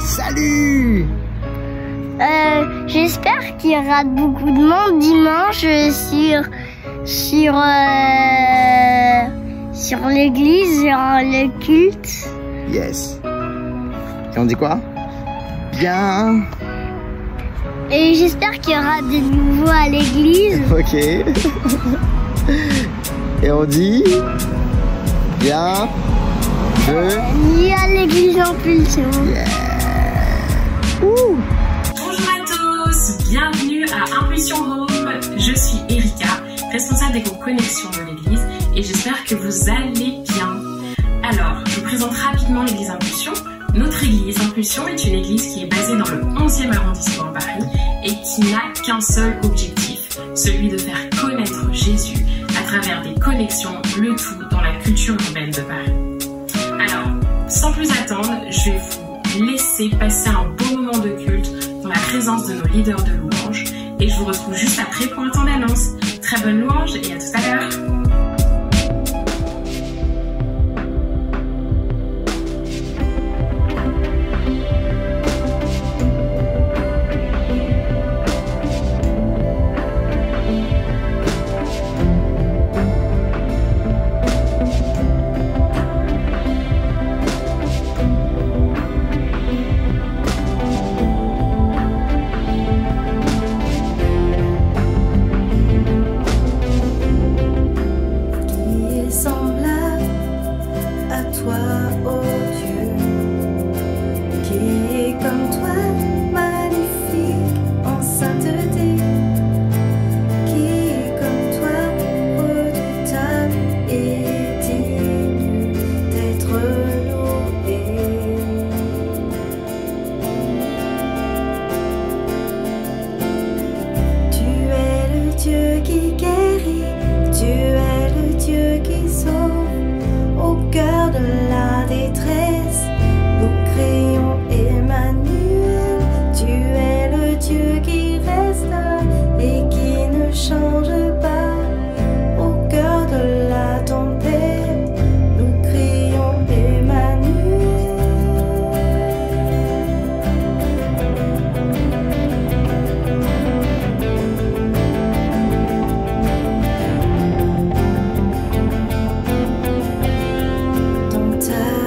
Salut! J'espère qu'il y aura beaucoup de monde dimanche sur l'église, sur le culte. Yes. Et on dit quoi? Bien. Et j'espère qu'il y aura des nouveaux à l'église. Ok. Et on dit bien. Il y a l'église Impulsion. Yeah. Bonjour à tous, bienvenue à Impulsion Home. Je suis Erika, responsable des groupes Connexion de l'église et j'espère que vous allez bien. Alors, je vous présente rapidement l'église Impulsion. Notre église Impulsion est une église qui est basée dans le 11e arrondissement à Paris et qui n'a qu'un seul objectif, celui de faire connaître Jésus à travers des connexions, le tout dans la culture urbaine de Paris. Alors, sans plus attendre, je vais vous laisser passer un beau moment de culte dans la présence de nos leaders de louange et je vous retrouve juste après pour un temps d'annonce. Très bonne louange et à tout à l'heure. Dans ta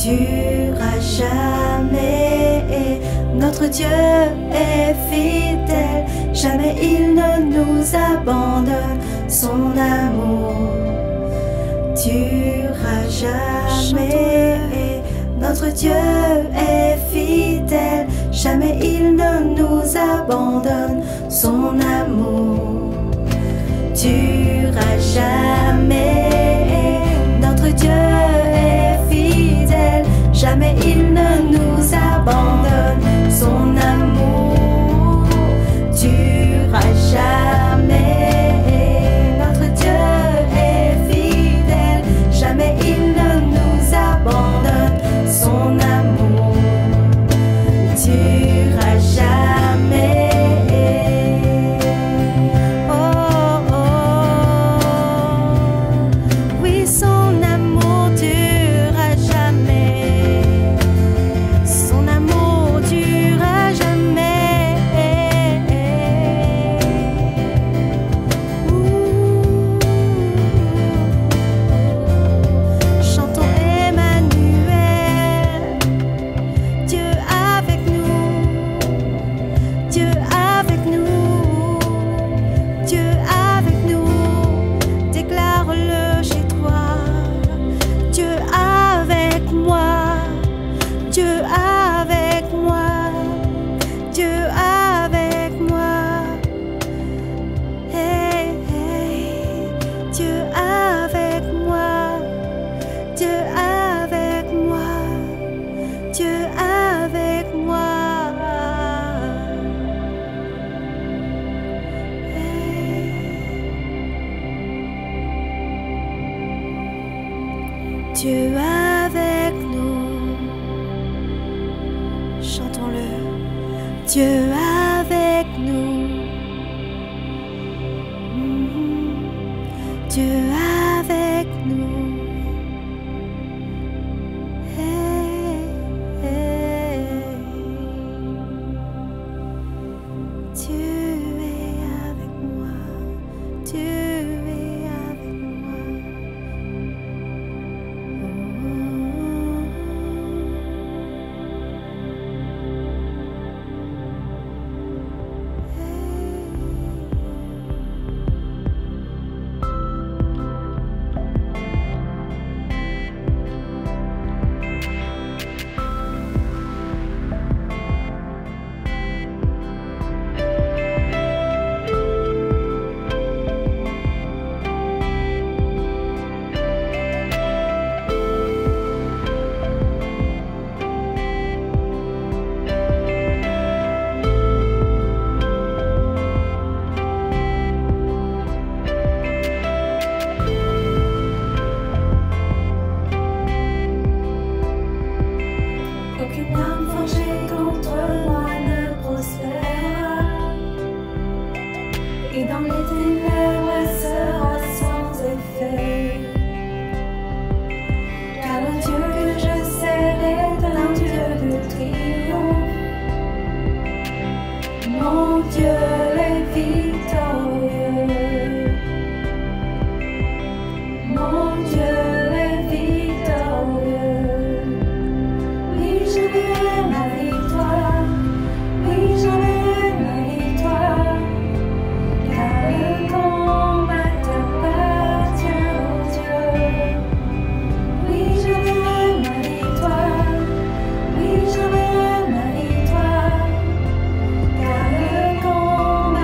dureras jamais. Notre Dieu est fidèle, jamais il ne nous abandonne. Son amour durera jamais. Notre Dieu est fidèle, jamais il ne nous abandonne. Son amour durera jamais. Notre Dieu est fidèle, jamais il ne nous abandonne. Son amour durera jamais. Notre Dieu est fidèle, jamais il ne nous abandonne. Son amour durera jamais. Oh, oh, oui, son amour durera jamais. Son amour durera jamais. Chantons Emmanuel, Dieu avec nous, Dieu avec nous, Dieu avec nous. Déclare-le chez toi. Dieu avec moi, Dieu avec moi, Dieu avec moi. Hey, hey. Dieu avec moi, Dieu avec moi, Dieu avec moi. Hey. Dieu avec nous, chantons-le. Dieu avec nous, Dieu avec nous. Hey, hey. Dieu est avec moi, Dieu est avec moi. Aucune arme forgée contre moi ne prospérera, et dans les ténèbres elle sera sans effet. Car le Dieu que je sers est un Dieu de triomphe. Mon Dieu est victorieux. Mon Dieu est victorieux. Oui, je verrai ma victoire. Oui, je verrai ma victoire. Car le combat appartient au Dieu. Oui, je verrai ma victoire. Oui, je verrai ma victoire. Car le combat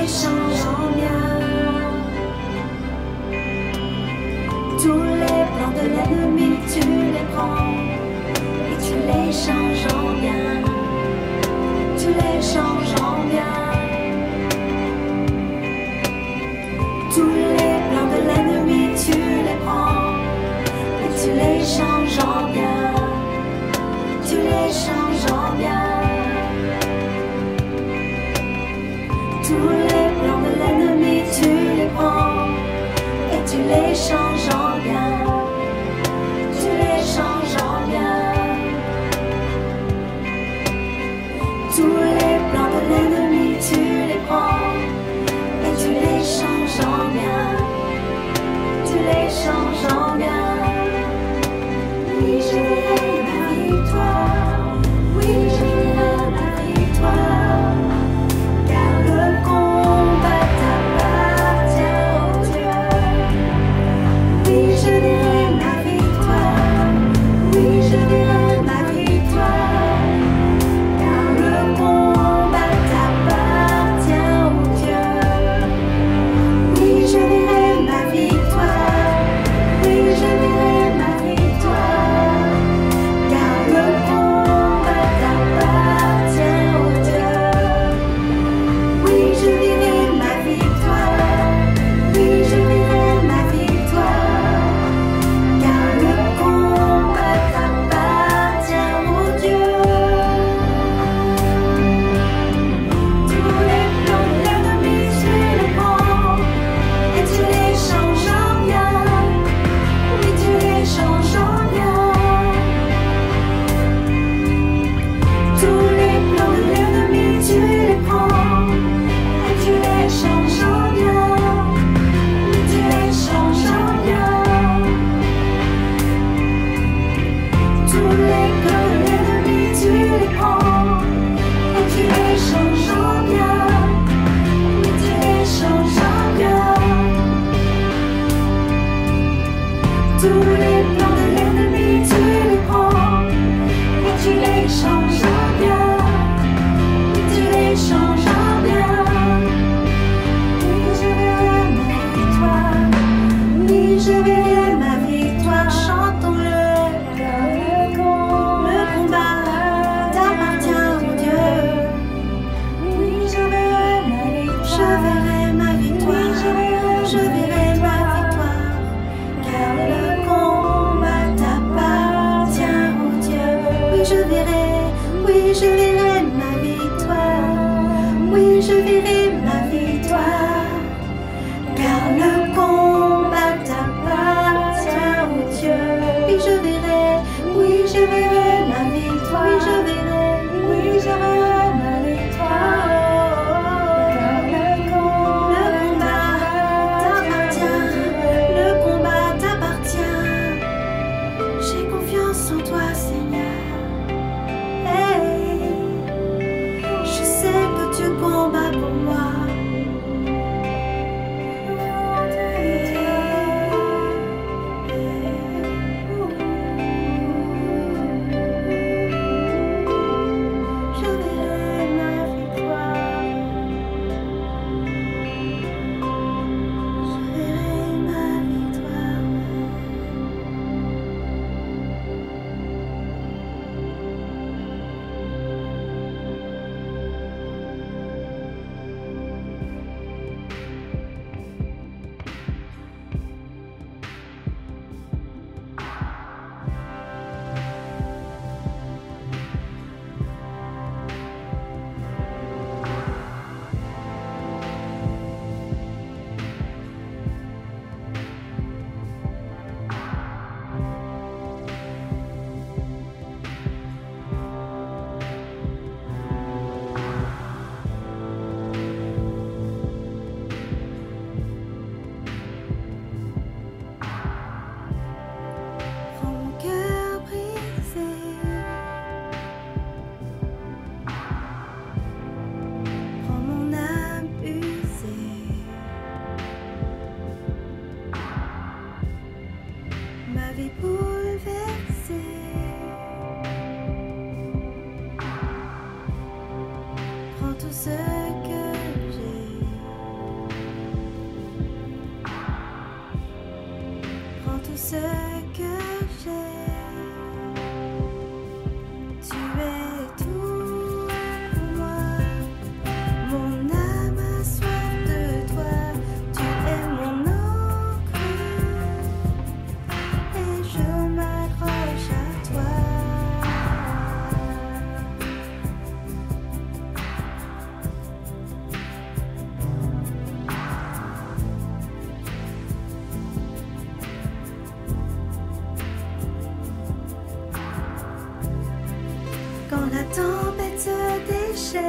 changes en bien. Tous les plans de l'ennemi, tu les prends et tu les changes en bien. Tu les changes en bien. Tous les plans de l'ennemi, tu les prends et tu les changes en bien. Tu les changes en bien. Tous les plans de l'ennemi, tu les prends et tu les changes en bien. Tu les changes en bien. Tous les plans de l'ennemi, tu les prends et tu les changes en bien. Tu les changes en bien. Oui, je verrai ma victoire. Oui, je verrai ma victoire. Car le combat t'appartient, oh Dieu. Oui, je verrai ma victoire. Oui, je verrai ma victoire. Car le combat t'appartient, oh Dieu. Oui, je verrai ma victoire. Oui, je verrai ma victoire. Car le combat t'appartient, oh Dieu. Oui, je verrai ma victoire. Oui, je verrai ma victoire. Car le combat t'appartient, oh Dieu. Tous les plans de l'ennemi, tu les prends et tu les changes en bien. Oui, tu les changes en bien. Tous les plans de l'ennemi, tu les prends et tu les changes en bien. Oui, tu les changes en bien. Tous les plans de l'ennemi, tu les prends et tu les changes en bien. Oui, tu les changes en bien. Tous les plans de l'ennemi, tu les prends et tu les changes en bien. Oui, tu les changes en bien. Oui, je verrai ma victoire. Oui, je verrai ma victoire. Chantons-le. Le combat t'appartient, oh Dieu. Oui, je verrai ma victoire. Je verrai ma victoire. Je verrai ma victoire. Car le combat t'appartient, oh Dieu. Oui, je verrai ma victoire. Oui, je verrai ma victoire. Car le combat t'appartient, oh Dieu. Oui, je verrai ma victoire. Oui, je verrai ma victoire. Car le combat t'appartient, le combat t'appartient. J'ai confiance en toi, Seigneur. Hey, je sais que tu combats pour moi. ce que j'ai. Tu es tout pour moi. Mon âme a soif de toi. Tu es mon encre et je m'accroche à toi. Quand la tempête se déchaîne,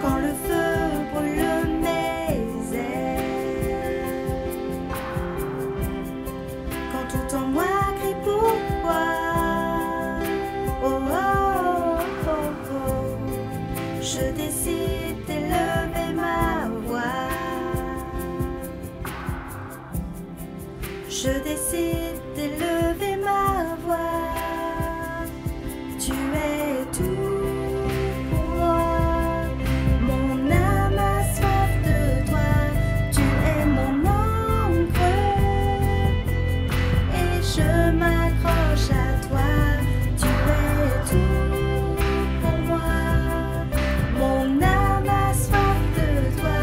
quand le feu brûle mes ailes, quand tout en moi crie pourquoi, oh oh oh oh, je décide d'élever ma voix, je décide d'élever ma voix. Tu es tout pour moi. Mon âme a soif de toi. Tu es mon encre et je m'accroche à toi. Tu es tout pour moi. Mon âme a soif de toi.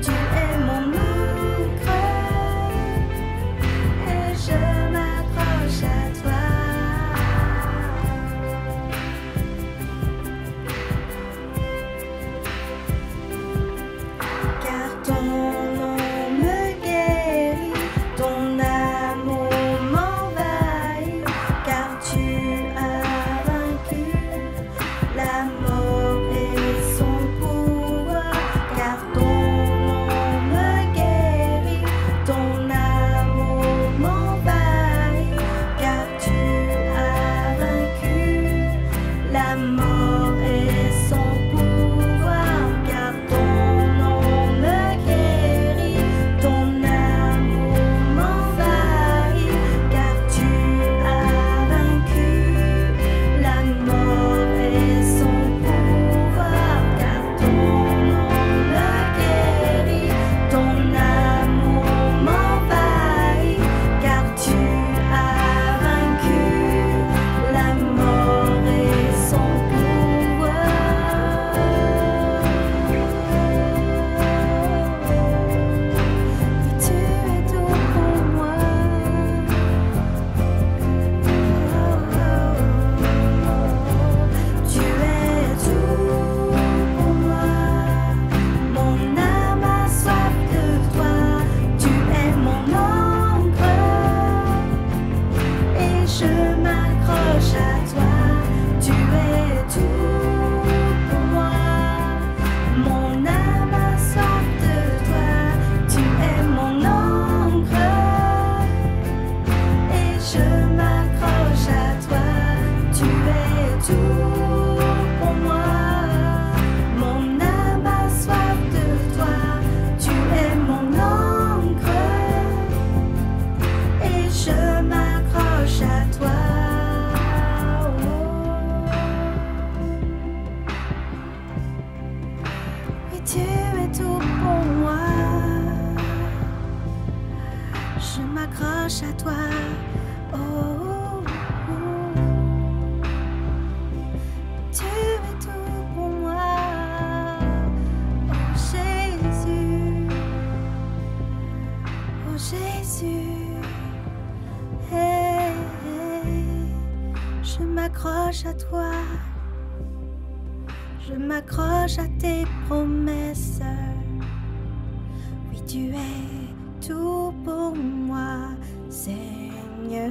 Tu es mon encre et je m'accroche à toi. Car ton nom me guérit, ton amour m'envahit, car tu as vaincu la mort et son pouvoir. Car ton nom me guérit, ton amour m'envahit, car tu as vaincu la mort et son pouvoir. Car ton nom me guérit, ton amour m'envahit, car tu as vaincu la mort et son pouvoir. Car ton nom me guérit, ton amour m'envahit, car tu as vaincu la mort et son pouvoir. Et tu es tout pour moi. Tu es tout pour moi. Mon âme a soif de toi. Tu es mon encre et je m'accroche à toi. Tu es tout pour moi. Mon âme a soif de toi. Tu es mon encre et je m'accroche à toi. Tu es tout pour moi. Mon âme a soif de toi. Tu es mon encre et je m'accroche à toi. Oui, tu es tout pour moi. Je m'accroche à toi. Oh, oh, oh. Tu es tout pour moi. Oh Jésus. Oh Jésus. Hey, hey. Je m'accroche à toi. Je m'accroche à tes promesses. Oui, tu es tout pour moi, Seigneur.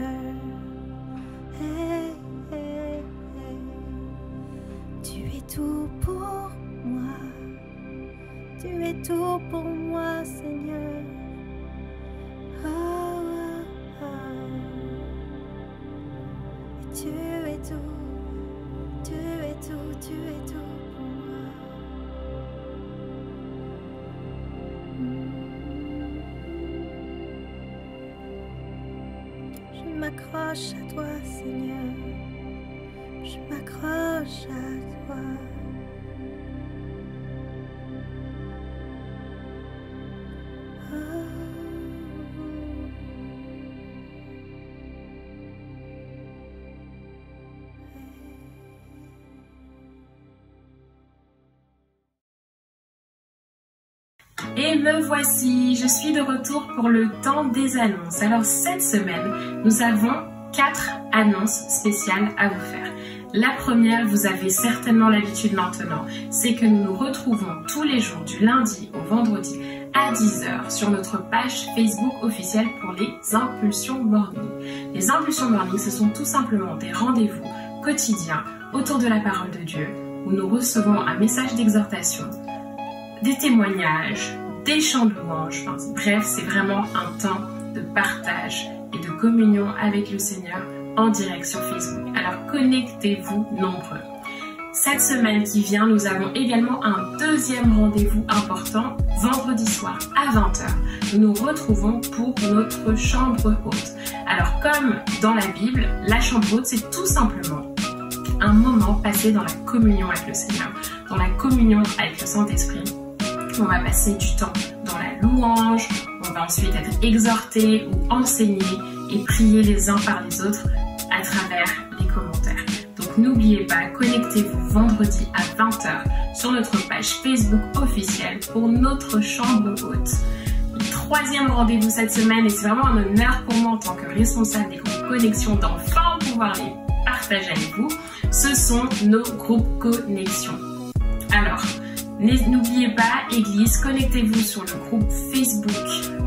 Hey, hey, hey. Tu es tout pour moi. Tu es tout pour moi, Seigneur. Oh, oh, oh. Et tu es tout. Tu es tout, tu es tout pour moi. Je m'accroche à toi, Seigneur. Je m'accroche à toi. Et me voici, je suis de retour pour le temps des annonces. Alors cette semaine, nous avons 4 annonces spéciales à vous faire. La première, vous avez certainement l'habitude maintenant, c'est que nous nous retrouvons tous les jours du lundi au vendredi à 10h sur notre page Facebook officielle pour les Impulsions Morning. Les Impulsions Morning, ce sont tout simplement des rendez-vous quotidiens autour de la parole de Dieu où nous recevons un message d'exhortation, des témoignages, des chants de louange, bref, c'est vraiment un temps de partage et de communion avec le Seigneur en direct sur Facebook. Alors connectez-vous nombreux. Cette semaine qui vient, nous avons également un deuxième rendez-vous important, vendredi soir à 20h. Nous nous retrouvons pour notre chambre haute. Alors comme dans la Bible, la chambre haute, c'est tout simplement un moment passé dans la communion avec le Seigneur, dans la communion avec le Saint-Esprit. On va passer du temps dans la louange, on va ensuite être exhorté ou enseigné et prier les uns par les autres à travers les commentaires. Donc n'oubliez pas, connectez-vous vendredi à 20h sur notre page Facebook officielle pour notre chambre haute. Le troisième rendez-vous cette semaine, et c'est vraiment un honneur pour moi en tant que responsable des groupes Connexion d'enfants pouvoir les partager avec vous, ce sont nos groupes Connexion. Alors, n'oubliez pas, Église, connectez-vous sur le groupe Facebook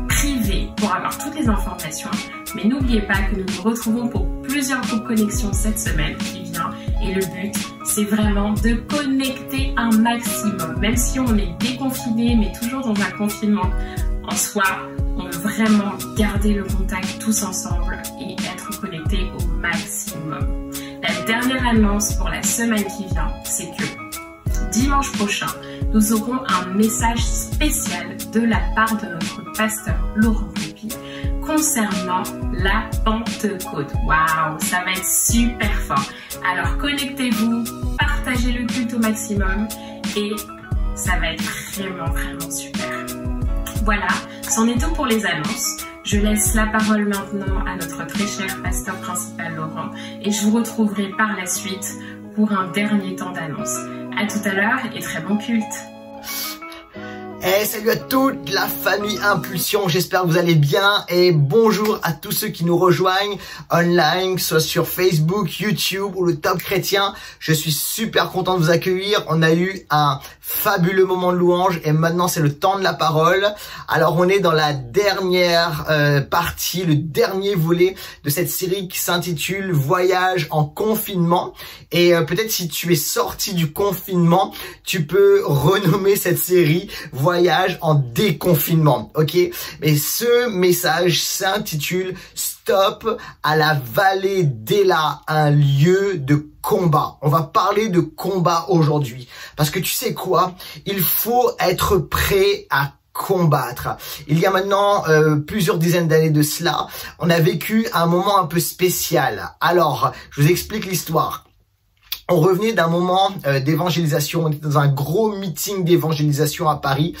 privé pour avoir toutes les informations. Mais n'oubliez pas que nous nous retrouvons pour plusieurs groupes Connexion cette semaine qui vient. Et le but, c'est vraiment de connecter un maximum. Même si on est déconfiné, mais toujours dans un confinement en soi, on veut vraiment garder le contact tous ensemble et être connectés au maximum. La dernière annonce pour la semaine qui vient, c'est que dimanche prochain, nous aurons un message spécial de la part de notre pasteur Laurent Lépi concernant la Pentecôte. Waouh, ça va être super fort. Alors connectez-vous, partagez le culte au maximum et ça va être vraiment super. Voilà, c'en est tout pour les annonces. Je laisse la parole maintenant à notre très cher pasteur principal Laurent et je vous retrouverai par la suite pour un dernier temps d'annonce. À tout à l'heure et très bon culte. Hey, salut à toute la famille Impulsion, j'espère que vous allez bien et bonjour à tous ceux qui nous rejoignent online, soit sur Facebook, YouTube ou le Top Chrétien. Je suis super content de vous accueillir. On a eu un fabuleux moment de louange et maintenant c'est le temps de la parole. Alors on est dans la dernière partie, le dernier volet de cette série qui s'intitule Voyage en confinement. Et peut-être si tu es sorti du confinement, tu peux renommer cette série Voyage en déconfinement, ok? Mais ce message s'intitule Stop à la vallée d'Ela, un lieu de combat. On va parler de combat aujourd'hui. Parce que tu sais quoi? Il faut être prêt à combattre. Il y a maintenant plusieurs dizaines d'années de cela, on a vécu un moment un peu spécial. Alors, je vous explique l'histoire. On revenait d'un moment d'évangélisation, on était dans un gros meeting d'évangélisation à Paris.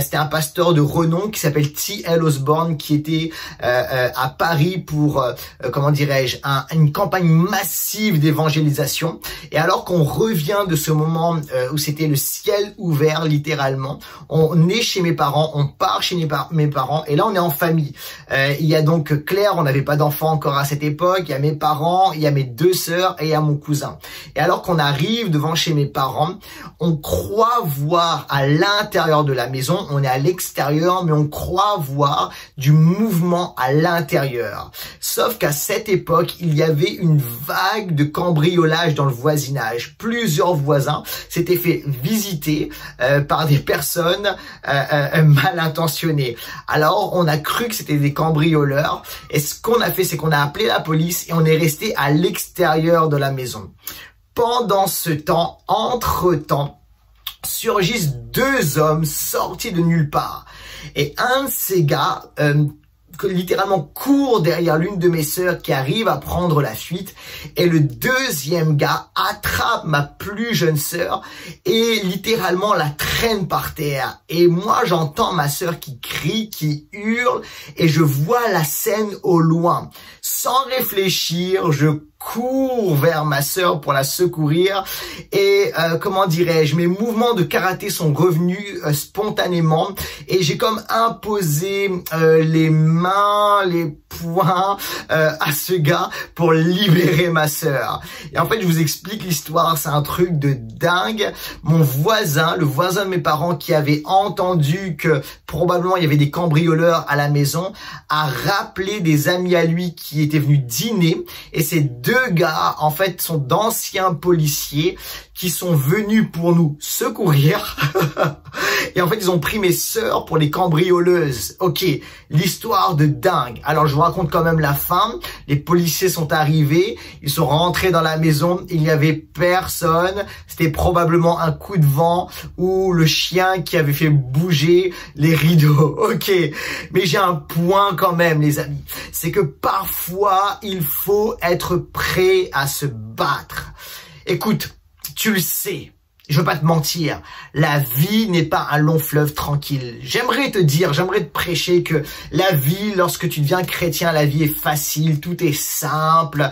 C'était un pasteur de renom qui s'appelle T.L. Osborne qui était à Paris pour, comment dirais-je, une campagne massive d'évangélisation. Et alors qu'on revient de ce moment où c'était le ciel ouvert littéralement, on est chez mes parents, on part chez mes parents et là on est en famille. Il y a donc Claire, on n'avait pas d'enfant encore à cette époque, il y a mes parents, il y a mes 2 sœurs et il y a mon cousin. Et alors qu'on arrive devant chez mes parents, on croit voir à l'intérieur de la maison, on est à l'extérieur, mais on croit voir du mouvement à l'intérieur. Sauf qu'à cette époque, il y avait une vague de cambriolage dans le voisinage. Plusieurs voisins s'étaient fait visiter par des personnes mal intentionnées. Alors, on a cru que c'était des cambrioleurs. Et ce qu'on a fait, c'est qu'on a appelé la police et on est resté à l'extérieur de la maison. Pendant ce temps, entre-temps, surgissent 2 hommes sortis de nulle part. Et un de ces gars littéralement court derrière l'une de mes sœurs qui arrive à prendre la fuite, et le deuxième gars attrape ma plus jeune sœur et littéralement la traîne par terre. Et moi j'entends ma sœur qui crie, qui hurle, et je vois la scène au loin. Sans réfléchir, je cours vers ma sœur pour la secourir, et comment dirais-je, mes mouvements de karaté sont revenus spontanément, et j'ai comme imposé les mains, les poings à ce gars pour libérer ma sœur. Et en fait, je vous explique l'histoire, c'est un truc de dingue. Mon voisin, le voisin de mes parents qui avait entendu que probablement il y avait des cambrioleurs à la maison, a rappelé des amis à lui qui étaient venus dîner, et ces deux gars, en fait, sont d'anciens policiers qui sont venus pour nous secourir. Et en fait, ils ont pris mes sœurs pour les cambrioleuses. Ok, l'histoire de dingue. Alors, je vous raconte quand même la fin. Les policiers sont arrivés, ils sont rentrés dans la maison, il n'y avait personne. C'était probablement un coup de vent ou le chien qui avait fait bouger les rideaux. Ok, mais j'ai un point quand même, les amis. C'est que parfois, il faut être prêt à se battre. Écoute, tu le sais, je veux pas te mentir, la vie n'est pas un long fleuve tranquille. J'aimerais te prêcher que la vie, lorsque tu deviens chrétien, la vie est facile, tout est simple.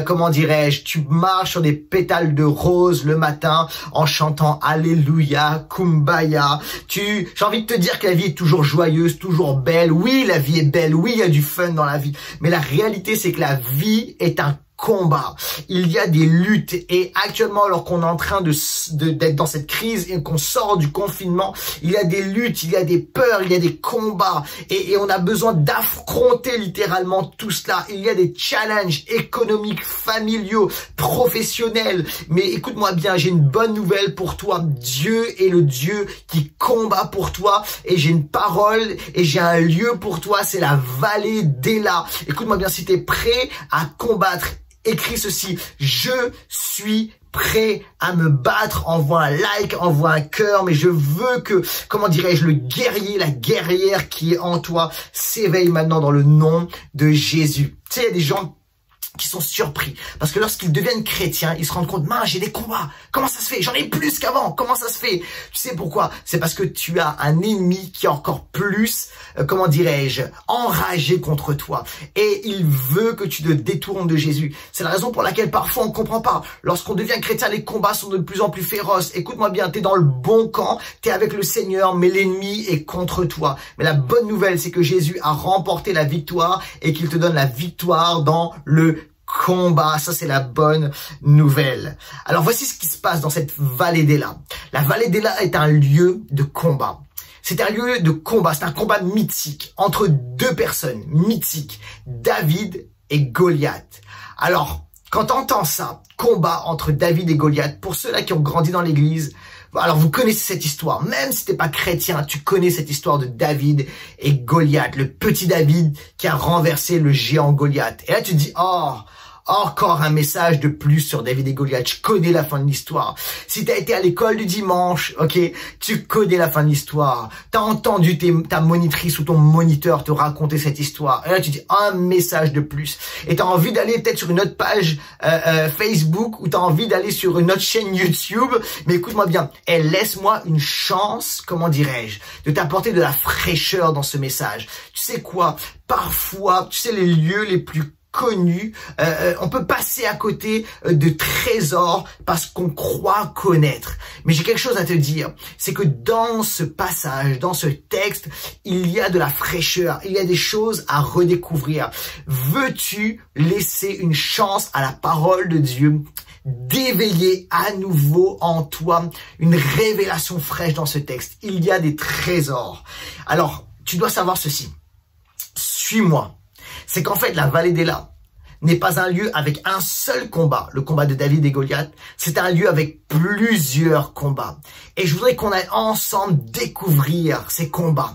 Comment dirais-je, tu marches sur des pétales de rose le matin en chantant Alléluia, Kumbaya. J'ai envie de te dire que la vie est toujours joyeuse, toujours belle. Oui, la vie est belle, oui, il y a du fun dans la vie. Mais la réalité, c'est que la vie est un combat. Il y a des luttes, et actuellement, alors qu'on est en train d'être dans cette crise et qu'on sort du confinement, il y a des luttes, il y a des peurs, il y a des combats, et on a besoin d'affronter littéralement tout cela. Il y a des challenges économiques, familiaux, professionnels. Mais écoute-moi bien, j'ai une bonne nouvelle pour toi. Dieu est le Dieu qui combat pour toi, et j'ai une parole et j'ai un lieu pour toi, c'est la vallée d'Ela. Écoute-moi bien, si tu es prêt à combattre, écris ceci: je suis prêt à me battre. Envoie un like, envoie un cœur, mais je veux que, comment dirais-je, le guerrier, la guerrière qui est en toi s'éveille maintenant dans le nom de Jésus. Tu sais, il y a des gens qui sont surpris parce que lorsqu'ils deviennent chrétiens, ils se rendent compte, mince, j'ai des combats, comment ça se fait, j'en ai plus qu'avant, comment ça se fait? Tu sais pourquoi? C'est parce que tu as un ennemi qui est encore plus, comment dirais-je, enragé contre toi, et il veut que tu te détournes de Jésus. C'est la raison pour laquelle parfois on comprend pas. Lorsqu'on devient chrétien, les combats sont de plus en plus féroces. Écoute-moi bien, t'es dans le bon camp, t'es avec le Seigneur, mais l'ennemi est contre toi. Mais la bonne nouvelle, c'est que Jésus a remporté la victoire et qu'il te donne la victoire dans le combat. Ça, c'est la bonne nouvelle. Alors, voici ce qui se passe dans cette vallée d'Ela. La vallée d'Ela est un lieu de combat. C'est un lieu de combat. C'est un combat mythique entre deux personnes mythiques, David et Goliath. Alors, quand tu entends ça, combat entre David et Goliath, pour ceux-là qui ont grandi dans l'église, alors vous connaissez cette histoire. Même si t'es pas chrétien, tu connais cette histoire de David et Goliath, le petit David qui a renversé le géant Goliath. Et là tu te dis, oh, encore un message de plus sur David et Goliath. Je connais la fin de l'histoire. Si tu as été à l'école du dimanche, ok, tu connais la fin de l'histoire. Tu as entendu ta monitrice ou ton moniteur te raconter cette histoire. Et là, tu dis un message de plus. Et tu as envie d'aller peut-être sur une autre page Facebook, ou tu as envie d'aller sur une autre chaîne YouTube. Mais écoute-moi bien, et laisse-moi une chance, comment dirais-je, de t'apporter de la fraîcheur dans ce message. Tu sais quoi? Parfois, tu sais, les lieux les plus connus, on peut passer à côté de trésors parce qu'on croit connaître. Mais j'ai quelque chose à te dire, c'est que dans ce passage, dans ce texte, il y a de la fraîcheur, il y a des choses à redécouvrir. Veux-tu laisser une chance à la parole de Dieu d'éveiller à nouveau en toi une révélation fraîche dans ce texte? Il y a des trésors. Alors, tu dois savoir ceci. Suis-moi. C'est qu'en fait, la vallée d'Ela n'est pas un lieu avec un seul combat, le combat de David et Goliath. C'est un lieu avec plusieurs combats. Et je voudrais qu'on aille ensemble découvrir ces combats.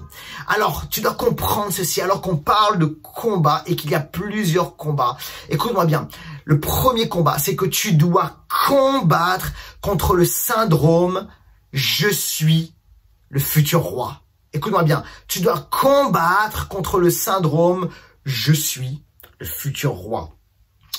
Alors, tu dois comprendre ceci, alors qu'on parle de combat et qu'il y a plusieurs combats. Écoute-moi bien. Le premier combat, c'est que tu dois combattre contre le syndrome « Je suis le futur roi ». Écoute-moi bien, tu dois combattre contre le syndrome « Je suis le futur roi ».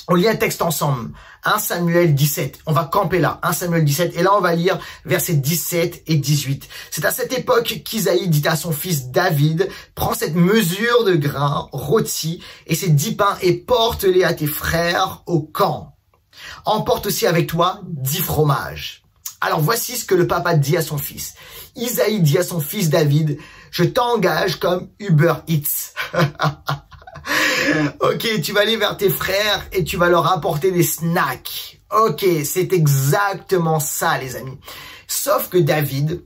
On lit un texte ensemble, 1 Samuel 17, on va camper là, 1 Samuel 17, et là on va lire versets 17 et 18. C'est à cette époque qu'Isaïe dit à son fils David, prends cette mesure de grain rôti et ces 10 pains et porte-les à tes frères au camp. Emporte aussi avec toi 10 fromages. Alors voici ce que le papa dit à son fils. Isaïe dit à son fils David, je t'engage comme Uber Eats. Ok, tu vas aller vers tes frères et tu vas leur apporter des snacks. Ok, c'est exactement ça les amis. Sauf que David,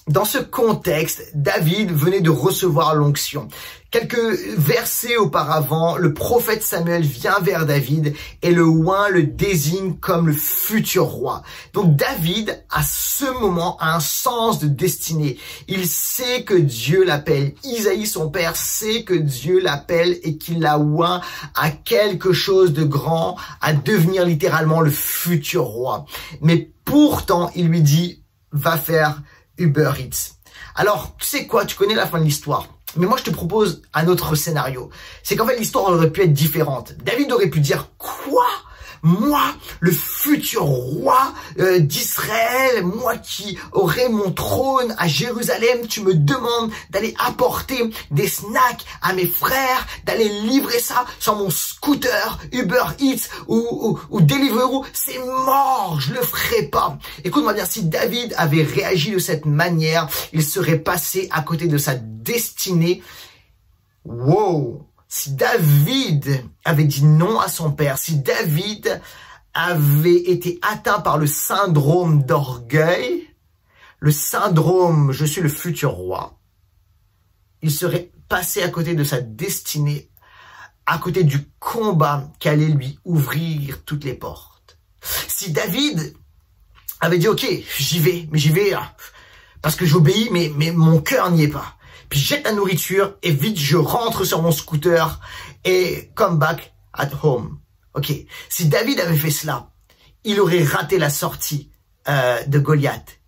dans ce contexte, David venait de recevoir l'onction. Quelques versets auparavant, le prophète Samuel vient vers David et le oint le désigne comme le futur roi. Donc David, à ce moment, a un sens de destinée. Il sait que Dieu l'appelle. Isaïe, son père, sait que Dieu l'appelle et qu'il l'a oint à quelque chose de grand, à devenir littéralement le futur roi. Mais pourtant, il lui dit, va faire Uber Eats. Alors, tu sais quoi, tu connais la fin de l'histoire. Mais moi, je te propose un autre scénario. C'est qu'en fait, l'histoire aurait pu être différente. David aurait pu dire, quoi ? Moi, le futur roi d'Israël, moi qui aurai mon trône à Jérusalem, tu me demandes d'aller apporter des snacks à mes frères, d'aller livrer ça sur mon scooter Uber Eats ou Deliveroo, c'est mort, je le ferai pas. Écoute-moi bien, si David avait réagi de cette manière, il serait passé à côté de sa destinée. Wow! Si David avait dit non à son père, si David avait été atteint par le syndrome d'orgueil, le syndrome « je suis le futur roi », il serait passé à côté de sa destinée, à côté du combat qui allait lui ouvrir toutes les portes. Si David avait dit « ok, j'y vais, mais j'y vais parce que j'obéis, mais mon cœur n'y est pas ». Puis jette la nourriture et vite je rentre sur mon scooter et come back at home. Ok. Si David avait fait cela, il aurait raté la sortie de Goliath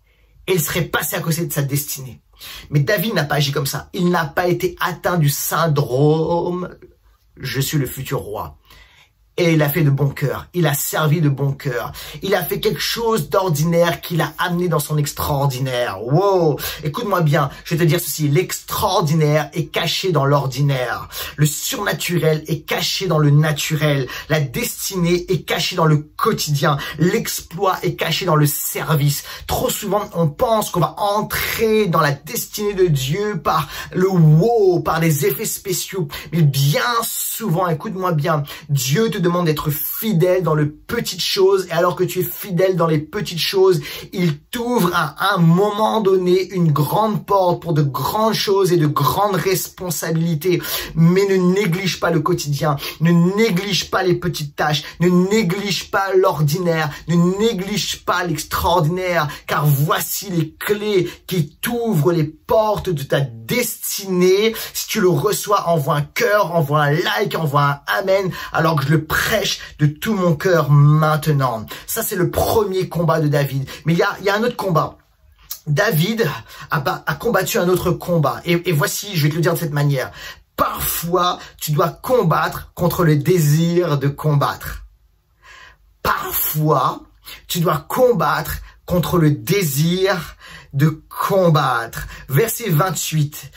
et il serait passé à côté de sa destinée. Mais David n'a pas agi comme ça. Il n'a pas été atteint du syndrome « je suis le futur roi ». Et il a fait de bon cœur, il a servi de bon cœur, il a fait quelque chose d'ordinaire qu'il a amené dans son extraordinaire. Wow, écoute-moi bien, je vais te dire ceci, l'extraordinaire est caché dans l'ordinaire, le surnaturel est caché dans le naturel, la destinée est cachée dans le quotidien, l'exploit est caché dans le service. Trop souvent, on pense qu'on va entrer dans la destinée de Dieu par le wow, par des effets spéciaux, mais bien souvent, écoute-moi bien, Dieu te demande d'être fidèle dans les petites choses et alors que tu es fidèle dans les petites choses, il t'ouvre à un moment donné une grande porte pour de grandes choses et de grandes responsabilités. Mais ne néglige pas le quotidien, ne néglige pas les petites tâches, ne néglige pas l'ordinaire, ne néglige pas l'extraordinaire, car voici les clés qui t'ouvrent les portes de ta destinée. Si tu le reçois, envoie un cœur, envoie un like, envoie un amen, alors que je le prêche de tout mon cœur maintenant. Ça, c'est le premier combat de David. Mais il y a un autre combat. David a combattu un autre combat. Et voici, je vais te le dire de cette manière. Parfois, tu dois combattre contre le désir de combattre. Parfois, tu dois combattre contre le désir de combattre. Verset 28.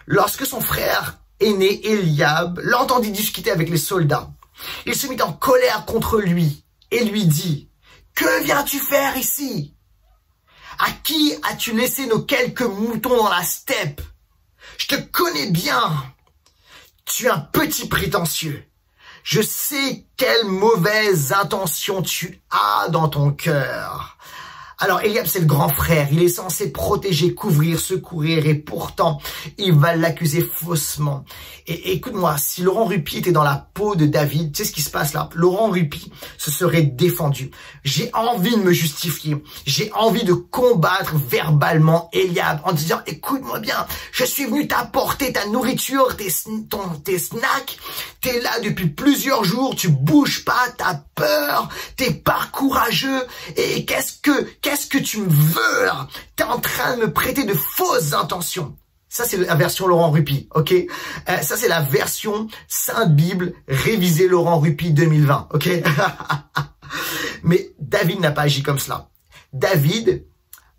Lorsque son frère aîné Eliab l'entendit discuter avec les soldats, il se mit en colère contre lui et lui dit, « Que viens-tu faire ici? À qui as-tu laissé nos quelques moutons dans la steppe? Je te connais bien. Tu es un petit prétentieux. Je sais quelle mauvaise intention tu as dans ton cœur. » Alors Eliab, c'est le grand frère, il est censé protéger, couvrir, secourir et pourtant, il va l'accuser faussement. Et écoute-moi, si Laurent Rupi était dans la peau de David, tu sais ce qui se passe là? Laurent Rupi se serait défendu. J'ai envie de me justifier, j'ai envie de combattre verbalement Eliab en disant, écoute-moi bien, je suis venu t'apporter ta nourriture, tes snacks, t'es là depuis plusieurs jours, tu bouges pas, t'as peur, t'es pas courageux, et qu'est-ce que tu me veux là? T'es en train de me prêter de fausses intentions. Ça, c'est la version Laurent Rupi, ok? Ça, c'est la version Sainte Bible révisée Laurent Rupi 2020, ok? Mais David n'a pas agi comme cela. David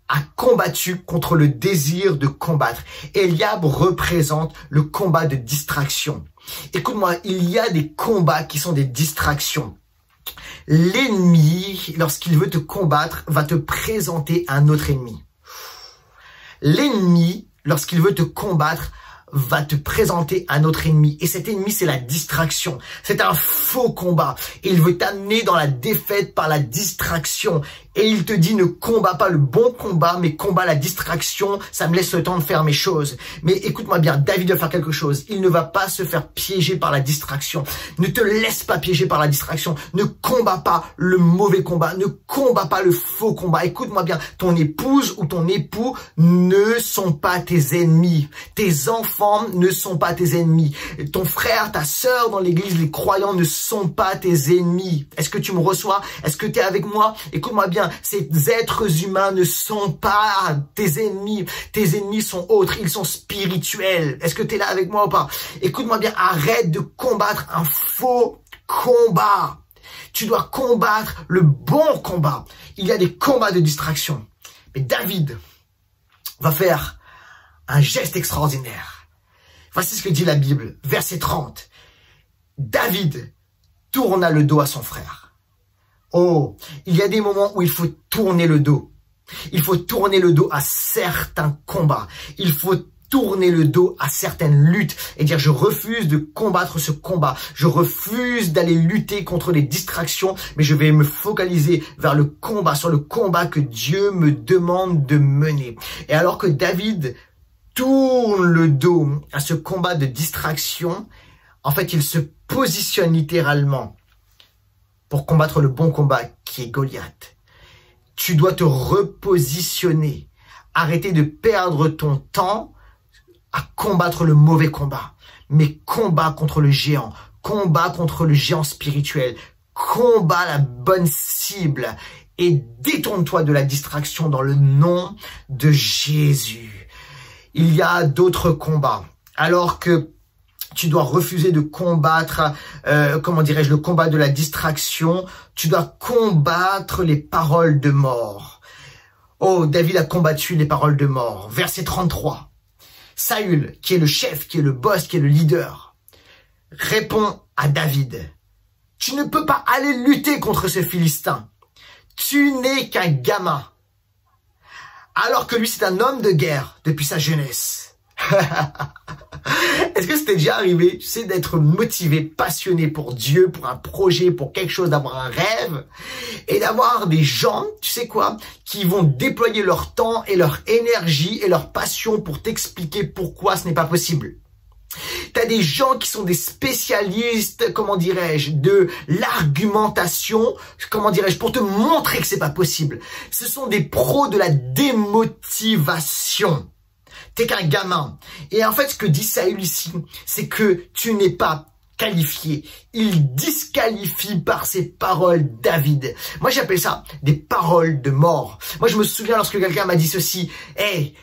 a combattu contre le désir de combattre. Eliab représente le combat de distraction. Écoute-moi, il y a des combats qui sont des distractions. L'ennemi, lorsqu'il veut te combattre, va te présenter un autre ennemi. L'ennemi, lorsqu'il veut te combattre, va te présenter un autre ennemi. Et cet ennemi, c'est la distraction. C'est un faux combat. Et il veut t'amener dans la défaite par la distraction. Et il te dit, ne combat pas le bon combat, mais combat la distraction. Ça me laisse le temps de faire mes choses. Mais écoute-moi bien, David doit faire quelque chose. Il ne va pas se faire piéger par la distraction. Ne te laisse pas piéger par la distraction. Ne combat pas le mauvais combat. Ne combat pas le faux combat. Écoute-moi bien, ton épouse ou ton époux ne sont pas tes ennemis. Tes enfants ne sont pas tes ennemis. Ton frère, ta sœur dans l'église, les croyants ne sont pas tes ennemis. Est-ce que tu me reçois? Est-ce que tu es avec moi? Écoute-moi bien, ces êtres humains ne sont pas tes ennemis. Tes ennemis sont autres, ils sont spirituels. Est-ce que tu es là avec moi ou pas? Écoute-moi bien, arrête de combattre un faux combat. Tu dois combattre le bon combat. Il y a des combats de distraction. Mais David va faire un geste extraordinaire. Voici ce que dit la Bible, verset 30. David tourna le dos à son frère. Oh, il y a des moments où il faut tourner le dos. Il faut tourner le dos à certains combats. Il faut tourner le dos à certaines luttes et dire je refuse de combattre ce combat. Je refuse d'aller lutter contre les distractions, mais je vais me focaliser vers le combat, sur le combat que Dieu me demande de mener. Et alors que David tourne le dos à ce combat de distraction, en fait, il se positionne littéralement pour combattre le bon combat qui est Goliath. Tu dois te repositionner, arrêter de perdre ton temps à combattre le mauvais combat, mais combat contre le géant spirituel, combat la bonne cible et détourne-toi de la distraction dans le nom de Jésus. Il y a d'autres combats. Alors que tu dois refuser de combattre, le combat de la distraction, tu dois combattre les paroles de mort. Oh, David a combattu les paroles de mort. Verset 33. Saül, qui est le chef, qui est le boss, qui est le leader, répond à David. Tu ne peux pas aller lutter contre ce Philistin. Tu n'es qu'un gamin. Alors que lui, c'est un homme de guerre depuis sa jeunesse. Est-ce que c'était déjà arrivé, tu sais, d'être motivé, passionné pour Dieu, pour un projet, pour quelque chose, d'avoir un rêve, et d'avoir des gens, tu sais quoi, qui vont déployer leur temps et leur énergie et leur passion pour t'expliquer pourquoi ce n'est pas possible. T'as des gens qui sont des spécialistes, de l'argumentation, pour te montrer que c'est pas possible. Ce sont des pros de la démotivation. T'es qu'un gamin. Et en fait, ce que dit Saül ici, c'est que tu n'es pas qualifié. Il disqualifie par ses paroles David. Moi, j'appelle ça des paroles de mort. Moi, je me souviens lorsque quelqu'un m'a dit ceci. Hey,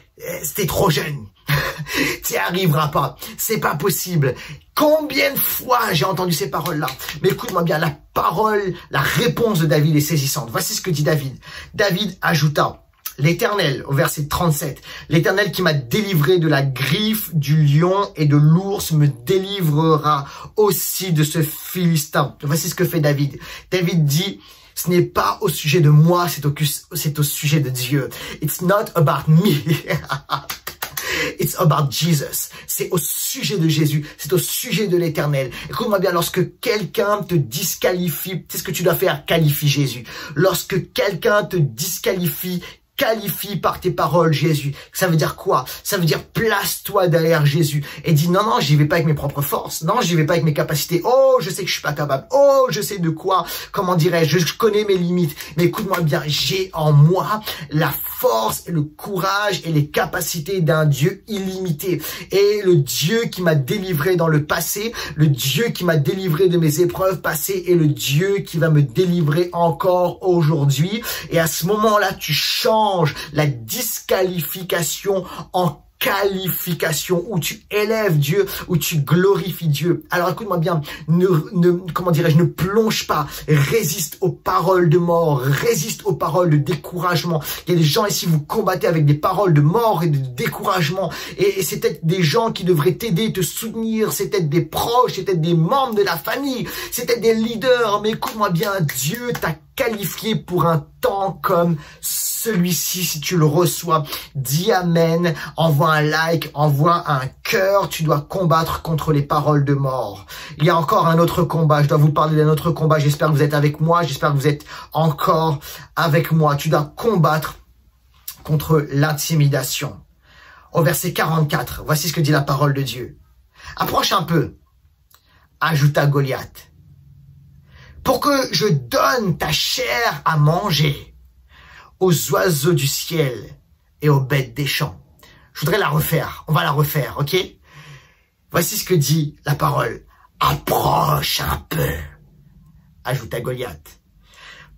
c'était trop jeune. Tu n'y arriveras pas. C'est pas possible. Combien de fois j'ai entendu ces paroles-là? Mais écoute-moi bien, la parole, la réponse de David est saisissante. Voici ce que dit David. David ajouta, l'Éternel, au verset 37, l'Éternel qui m'a délivré de la griffe du lion et de l'ours me délivrera aussi de ce Philistin. Voici ce que fait David. David dit, ce n'est pas au sujet de moi, c'est au sujet de Dieu. It's not about me. It's about Jesus. C'est au sujet de Jésus. C'est au sujet de l'Éternel. Écoute-moi bien, lorsque quelqu'un te disqualifie, c'est ce que tu dois faire, qualifie Jésus. Lorsque quelqu'un te disqualifie, qualifie par tes paroles Jésus. Ça veut dire quoi? Ça veut dire place-toi derrière Jésus et dis non, non, j'y vais pas avec mes propres forces. Non, j'y vais pas avec mes capacités. Oh, je sais que je suis pas capable. Oh, je sais de quoi, je connais mes limites. Mais écoute-moi bien, j'ai en moi la force et le courage et les capacités d'un Dieu illimité. Et le Dieu qui m'a délivré dans le passé, le Dieu qui m'a délivré de mes épreuves passées et le Dieu qui va me délivrer encore aujourd'hui. Et à ce moment-là, tu changes la disqualification en qualification, où tu élèves Dieu, où tu glorifies Dieu. Alors écoute-moi bien, comment dirais-je, ne plonge pas, résiste aux paroles de mort, résiste aux paroles de découragement. Il y a des gens ici, vous combattez avec des paroles de mort et de découragement, et c'est peut-être des gens qui devraient t'aider, te soutenir, c'est peut-être des proches, c'est peut-être des membres de la famille, c'est peut-être des leaders, mais écoute-moi bien, Dieu t'a qualifié pour un temps comme celui-ci. Si tu le reçois, dis amen, envoie un like, envoie un cœur. Tu dois combattre contre les paroles de mort. Il y a encore un autre combat, je dois vous parler d'un autre combat. J'espère que vous êtes avec moi, j'espère que vous êtes encore avec moi. Tu dois combattre contre l'intimidation. Au verset 44, voici ce que dit la parole de Dieu. Approche un peu, ajouta Goliath, pour que je donne ta chair à manger aux oiseaux du ciel et aux bêtes des champs. Je voudrais la refaire, on va la refaire, ok? Voici ce que dit la parole. Approche un peu, ajouta Goliath,